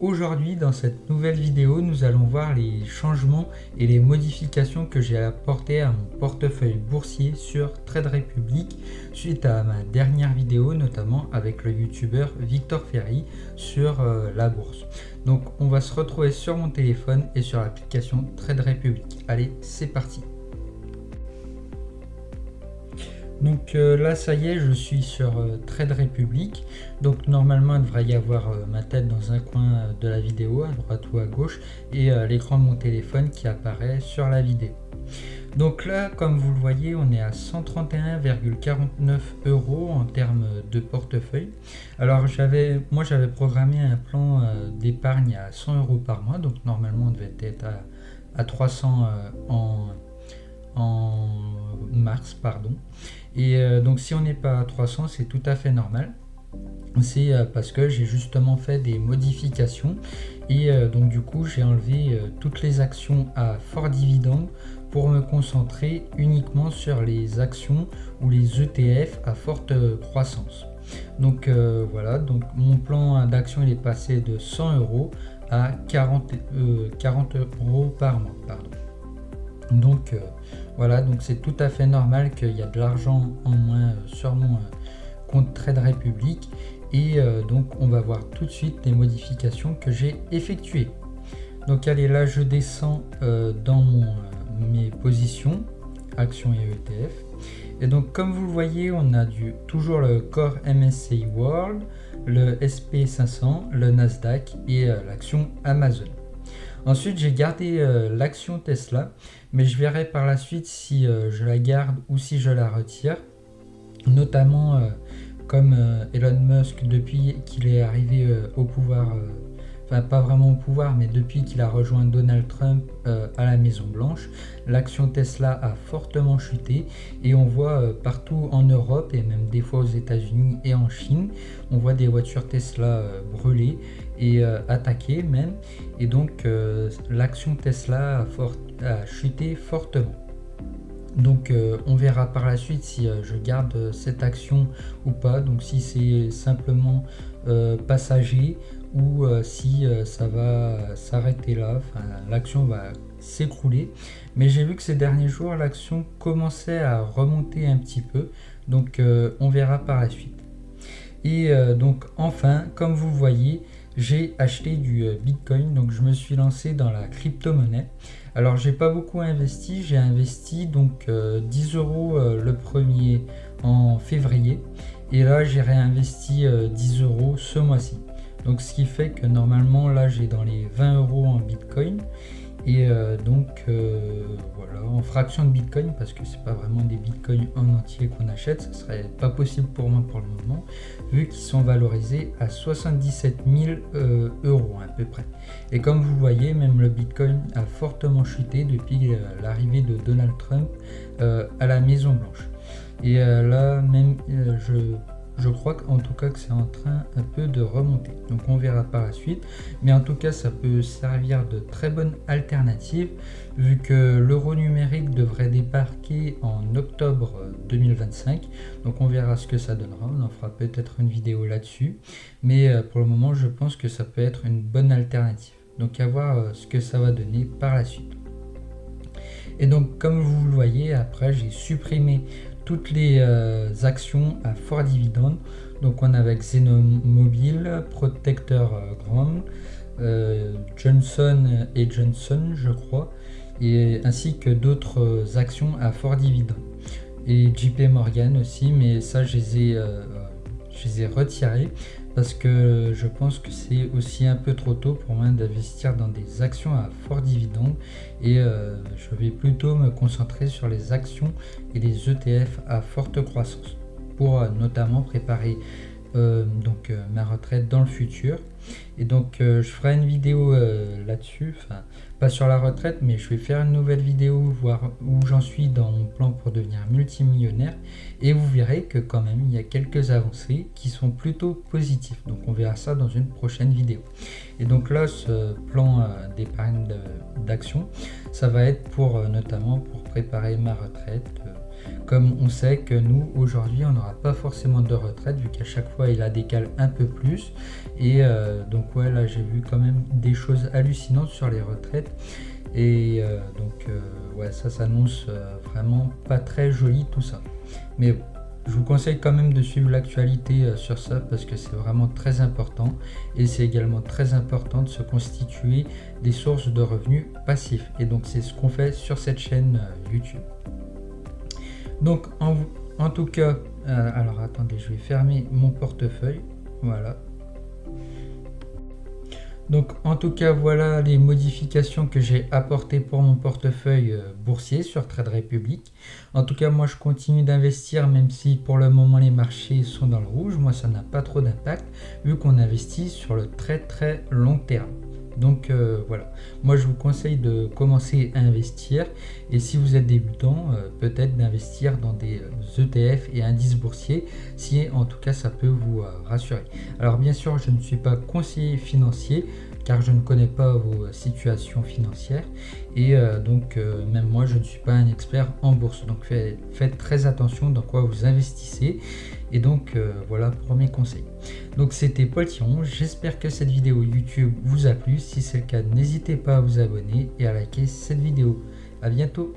Aujourd'hui, dans cette nouvelle vidéo, nous allons voir les changements et les modifications que j'ai apportées à mon portefeuille boursier sur Trade Republic suite à ma dernière vidéo, notamment avec le youtubeur Victor Ferry sur la bourse. Donc on va se retrouver sur mon téléphone et sur l'application Trade Republic. Allez, c'est parti. Donc là ça y est, je suis sur Trade Republic. Donc normalement il devrait y avoir ma tête dans un coin de la vidéo, à droite ou à gauche, et l'écran de mon téléphone qui apparaît sur la vidéo. Donc là, comme vous le voyez, on est à 131,49 € en termes de portefeuille. Alors moi j'avais programmé un plan d'épargne à 100 € par mois, donc normalement on devait être à 300 en mars, pardon. Et donc si on n'est pas à 300, c'est tout à fait normal. C'est parce que j'ai justement fait des modifications et donc du coup j'ai enlevé toutes les actions à fort dividende pour me concentrer uniquement sur les actions ou les ETF à forte croissance. Donc voilà, donc mon plan d'action il est passé de 100 € à 40 € par mois, pardon. Donc voilà, donc c'est tout à fait normal qu'il y a de l'argent en moins sur mon compte Trade Republic et donc on va voir tout de suite les modifications que j'ai effectuées. Donc allez, là je descends dans mes positions actions et ETF, et donc comme vous le voyez, on a toujours le Core MSCI World, le SP500, le Nasdaq et l'action Amazon. Ensuite, j'ai gardé l'action Tesla, mais je verrai par la suite si je la garde ou si je la retire. Notamment comme Elon Musk, depuis qu'il est arrivé au pouvoir, enfin pas vraiment au pouvoir, mais depuis qu'il a rejoint Donald Trump à la Maison Blanche, l'action Tesla a fortement chuté et on voit partout en Europe et même des fois aux États-Unis et en Chine, on voit des voitures Tesla brûlées et attaquées même, et donc l'action Tesla a chuté fortement. Donc on verra par la suite si je garde cette action ou pas, donc si c'est simplement passager ou si ça va s'arrêter là, enfin l'action va s'écrouler. Mais j'ai vu que ces derniers jours l'action commençait à remonter un petit peu, donc on verra par la suite. Et donc enfin, comme vous voyez, j'ai acheté du Bitcoin, donc je me suis lancé dans la crypto-monnaie. Alors j'ai pas beaucoup investi, j'ai investi donc 10 € le premier en février, et là j'ai réinvesti 10 € ce mois-ci. Donc ce qui fait que normalement là j'ai dans les 20 € en Bitcoin, et donc voilà, en fraction de Bitcoin, parce que c'est pas vraiment des Bitcoins en entier qu'on achète, ce serait pas possible pour moi pour le moment, vu qu'ils sont valorisés à 77 000 € à peu près. Et comme vous voyez, même le Bitcoin a fortement chuté depuis l'arrivée de Donald Trump à la Maison Blanche. Et là même je crois qu'en tout cas que c'est en train un peu de remonter, donc on verra par la suite, mais en tout cas ça peut servir de très bonne alternative vu que l'euro numérique devrait débarquer en octobre 2025, donc on verra ce que ça donnera, on en fera peut-être une vidéo là-dessus, mais pour le moment je pense que ça peut être une bonne alternative, donc à voir ce que ça va donner par la suite. Et donc comme vous le voyez, après j'ai supprimé toutes les actions à fort dividende. Donc on a avec Xenomobile, Protector Grand, Johnson & Johnson je crois, et ainsi que d'autres actions à fort dividende. Et JP Morgan aussi, mais ça je les ai retirées parce que je pense que c'est aussi un peu trop tôt pour moi d'investir dans des actions à fort dividende, et je vais plutôt me concentrer sur les actions et les ETF à forte croissance pour notamment préparer ma retraite dans le futur. Et donc je ferai une vidéo là-dessus, enfin pas sur la retraite, mais je vais faire une nouvelle vidéo, voir où j'en suis dans mon plan pour devenir multimillionnaire, et vous verrez que quand même il y a quelques avancées qui sont plutôt positives, donc on verra ça dans une prochaine vidéo. Et donc là, ce plan d'épargne d'action, ça va être pour notamment pour préparer ma retraite comme on sait que nous aujourd'hui on n'aura pas forcément de retraite vu qu'à chaque fois il la décale un peu plus. Et donc ouais, là j'ai vu quand même des choses hallucinantes sur les retraites. Et ouais, ça s'annonce vraiment pas très joli tout ça. Mais bon, je vous conseille quand même de suivre l'actualité sur ça parce que c'est vraiment très important. Et c'est également très important de se constituer des sources de revenus passifs. Et donc c'est ce qu'on fait sur cette chaîne YouTube. Donc en tout cas, alors attendez, je vais fermer mon portefeuille. Voilà. Donc en tout cas, voilà les modifications que j'ai apportées pour mon portefeuille boursier sur Trade Republic. En tout cas, moi je continue d'investir même si pour le moment les marchés sont dans le rouge. Moi ça n'a pas trop d'impact vu qu'on investit sur le très long terme. Donc voilà, moi je vous conseille de commencer à investir et si vous êtes débutant, peut-être d'investir dans des ETF et indices boursiers si en tout cas ça peut vous rassurer. Alors bien sûr, je ne suis pas conseiller financier car je ne connais pas vos situations financières et même moi je ne suis pas un expert en bourse, donc faites très attention dans quoi vous investissez. Et donc voilà pour mes conseils. Donc c'était Paul Thiron, j'espère que cette vidéo YouTube vous a plu. Si c'est le cas, n'hésitez pas à vous abonner et à liker cette vidéo. À bientôt.